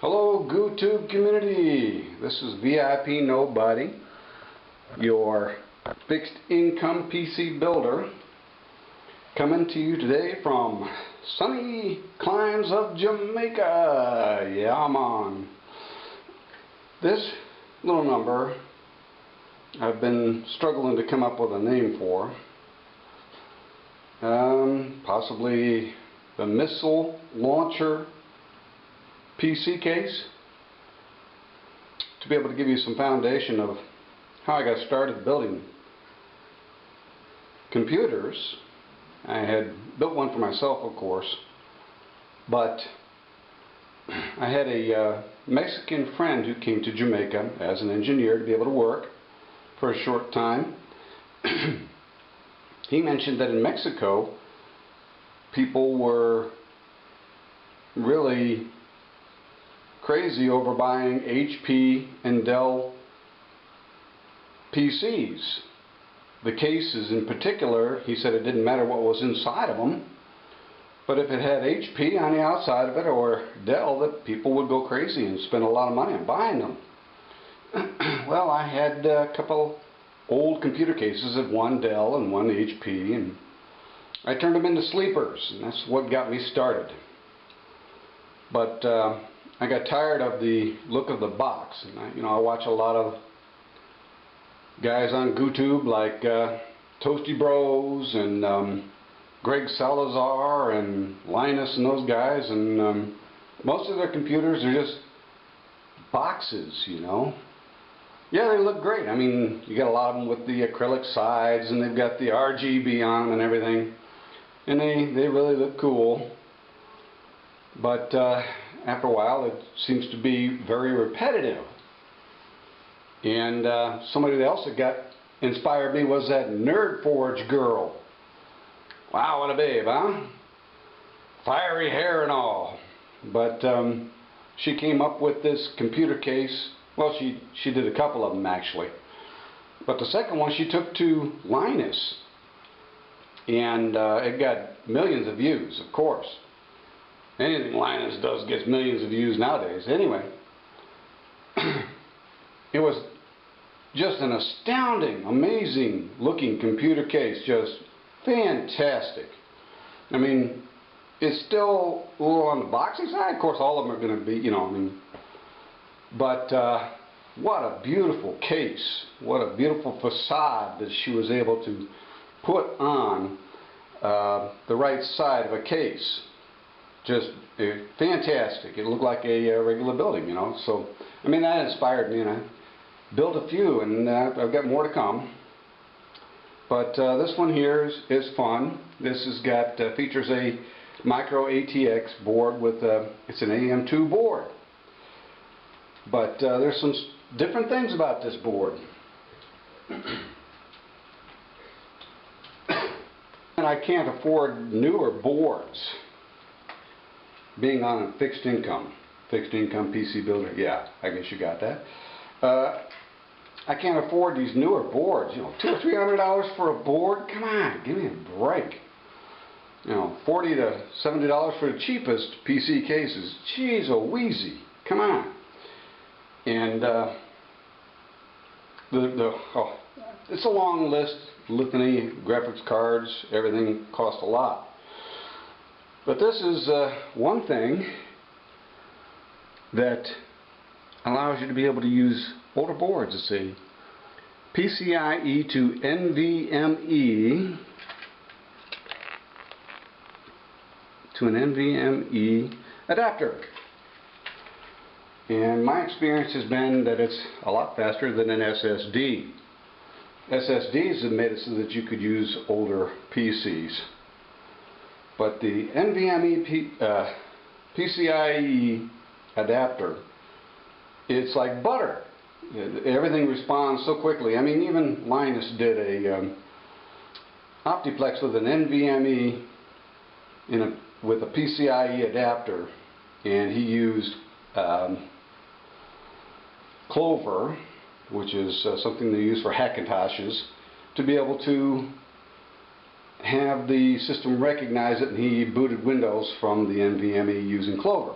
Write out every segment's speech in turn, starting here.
Hello GooTube community, this is VIP Nobody, your fixed income PC builder, coming to you today from sunny climes of Jamaica. Yeah man. This little number I've been struggling to come up with a name for. Possibly the missile launcher PC case, to be able to give you some foundation of how I got started building computers. I had built one for myself, of course, but I had a Mexican friend who came to Jamaica as an engineer to be able to work for a short time. He mentioned that in Mexico people were really crazy over buying HP and Dell PCs. The cases in particular, he said it didn't matter what was inside of them, but if it had HP on the outside of it or Dell, that people would go crazy and spend a lot of money on buying them. Well, I had a couple old computer cases of one Dell and one HP, and I turned them into sleepers, and that's what got me started. But I got tired of the look of the box, and I watch a lot of guys on GooTube like Toasty Bros and Greg Salazar and Linus and those guys, and most of their computers are just boxes, Yeah, they look great. I mean, you got a lot of them with the acrylic sides, and they've got the RGB on them and everything, and they really look cool. But after a while, it seems to be very repetitive. And somebody else that got inspired me was that NerdForge girl. Wow, what a babe, huh? Fiery hair and all. But she came up with this computer case. Well, she did a couple of them actually. But the second one she took to Linus. And it got millions of views, of course. Anything Linus does gets millions of views nowadays. Anyway, it was just an astounding, amazing looking computer case. Just fantastic. I mean, it's still a little on the boxy side. Of course, all of them are going to be, But what a beautiful case. What a beautiful facade that she was able to put on the right side of a case. Just fantastic. It looked like a regular building, So, I mean, that inspired me, and I built a few, and I've got more to come. But this one here is fun. This has got features a micro ATX board with it's an AM2 board. But there's some different things about this board. And I can't afford newer boards. Being on a fixed income PC builder, yeah, I guess you got that. I can't afford these newer boards, $200 or $300 for a board. Come on, give me a break. $40 to $70 for the cheapest PC cases. Jeez, a wheezy. Come on. And it's a long list. Litany, graphics cards, everything costs a lot. But this is one thing that allows you to be able to use older boards. It's a PCIe to NVMe to an NVMe adapter. And my experience has been that it's a lot faster than an SSD. SSDs have made it so that you could use older PCs. But the NVMe PCIe adapter, it's like butter. Everything responds so quickly. I mean, even Linus did a Optiplex with an NVMe with a PCIe adapter, and he used Clover, which is something they use for Hackintoshes, to be able to have the system recognize it, and he booted Windows from the NVMe using Clover.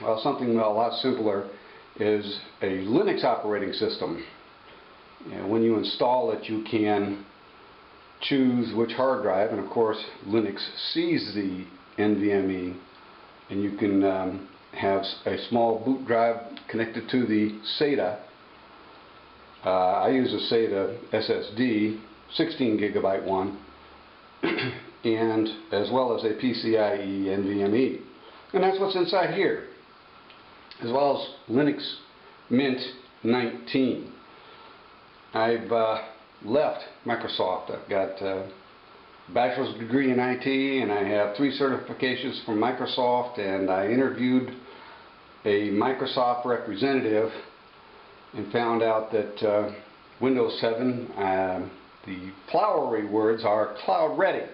well, something a lot simpler is a Linux operating system. And when you install it, you can choose which hard drive, and of course Linux sees the NVMe, and you can have a small boot drive connected to the SATA. I use a SATA SSD, 16 gigabyte one, and as well as a PCIe NVMe. And that's what's inside here, as well as Linux Mint 19. I've left Microsoft. I've got a bachelor's degree in IT, and I have 3 certifications from Microsoft, and I interviewed a Microsoft representative and found out that Windows 7, the flowery words are cloud ready.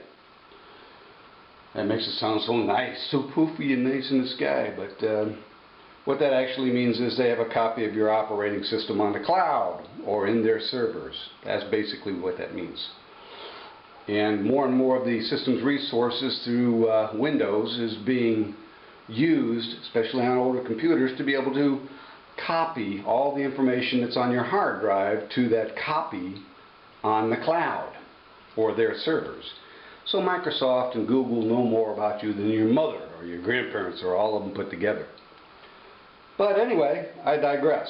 That makes it sound so nice, so poofy and nice in the sky, but what that actually means is they have a copy of your operating system on the cloud or in their servers. That's basically what that means. And more of the system's resources through Windows is being used, especially on older computers, to be able to copy all the information that's on your hard drive to that copy on the cloud or their servers. So Microsoft and Google know more about you than your mother or your grandparents or all of them put together. But anyway, I digress.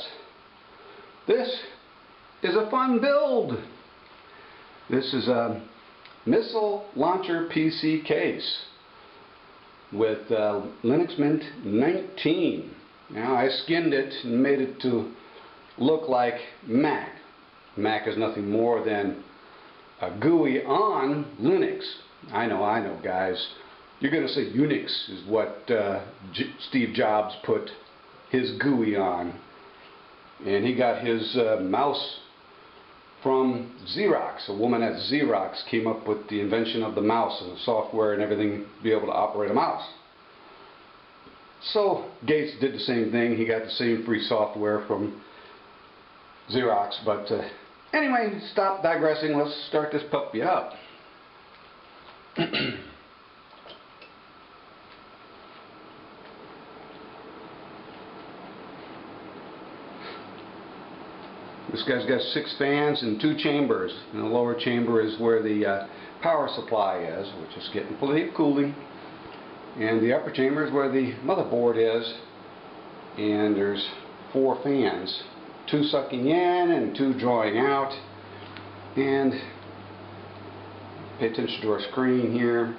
This is a fun build. This is a missile launcher PC case with Linux Mint 19. Now I skinned it and made it to look like Mac. Mac is nothing more than a GUI on Linux. I know guys. You're going to say Unix is what Steve Jobs put his GUI on. And he got his mouse from Xerox. A woman at Xerox came up with the invention of the mouse and the software and everything to be able to operate a mouse. So Gates did the same thing. He got the same free software from Xerox. But anyway, stop digressing. Let's start this puppy up. This guy's got 6 fans and 2 chambers. And the lower chamber is where the power supply is, which is getting plenty of cooling. And the upper chamber is where the motherboard is. And there's 4 fans. 2 sucking in and 2 drawing out. And pay attention to our screen here.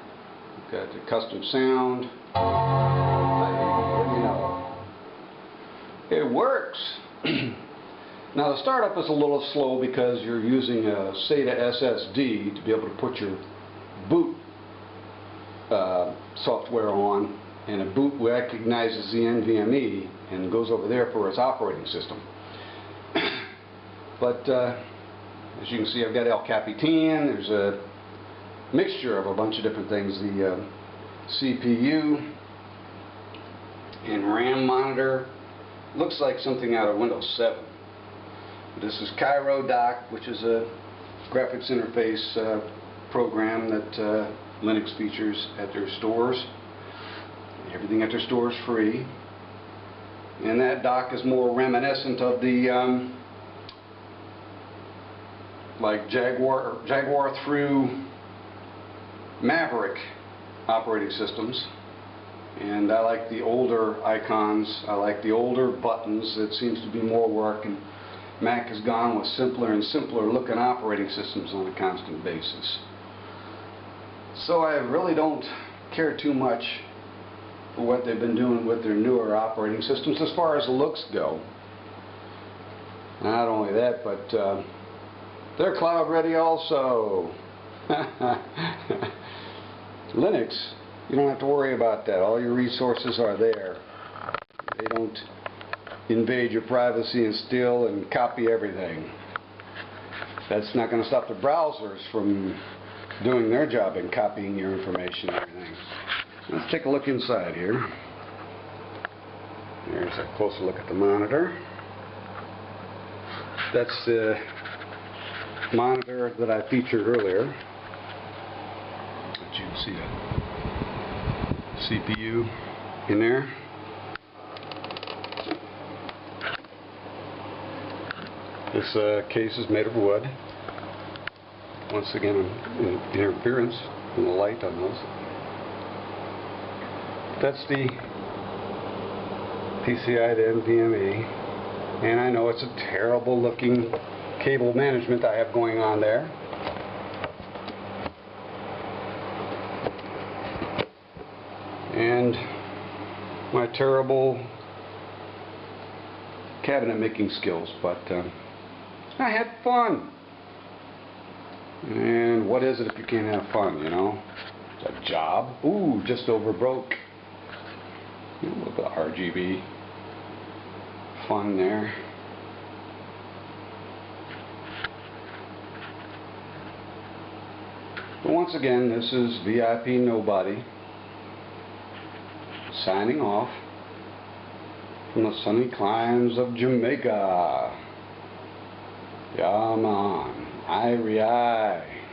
We've got the custom sound. What do you know? It works! Now the startup is a little slow because you're using a SATA SSD to be able to put your boot software on, and a boot recognizes the NVMe and goes over there for its operating system. But as you can see, I've got El Capitan. There's a mixture of a bunch of different things. The CPU and RAM monitor looks like something out of Windows 7. This is Cairo Dock, which is a graphics interface program that Linux features at their stores. Everything at their store is free. And that dock is more reminiscent of the like Jaguar through Maverick operating systems. And I like the older icons. I like the older buttons. It seems to be more work. And Mac has gone with simpler and simpler looking operating systems on a constant basis. So I really don't care too much for what they've been doing with their newer operating systems as far as the looks go. Not only that, but they're cloud ready also. Linux, you don't have to worry about that. All your resources are there. They don't invade your privacy and steal and copy everything. That's not going to stop the browsers from doing their job and copying your information and everything. Let's take a look inside here. There's a closer look at the monitor. That's the monitor that I featured earlier. But you can see the CPU in there. This case is made of wood. Once again, interference from the light on those. That's the PCI to NVMe, and I know it's a terrible looking cable management I have going on there. And my terrible cabinet making skills, but I had fun. And what is it if you can't have fun, you know? It's a job. Ooh, just over broke. A little bit of RGB fun there. But once again, this is VIP Nobody signing off from the sunny climes of Jamaica. Yeah, man. Irie.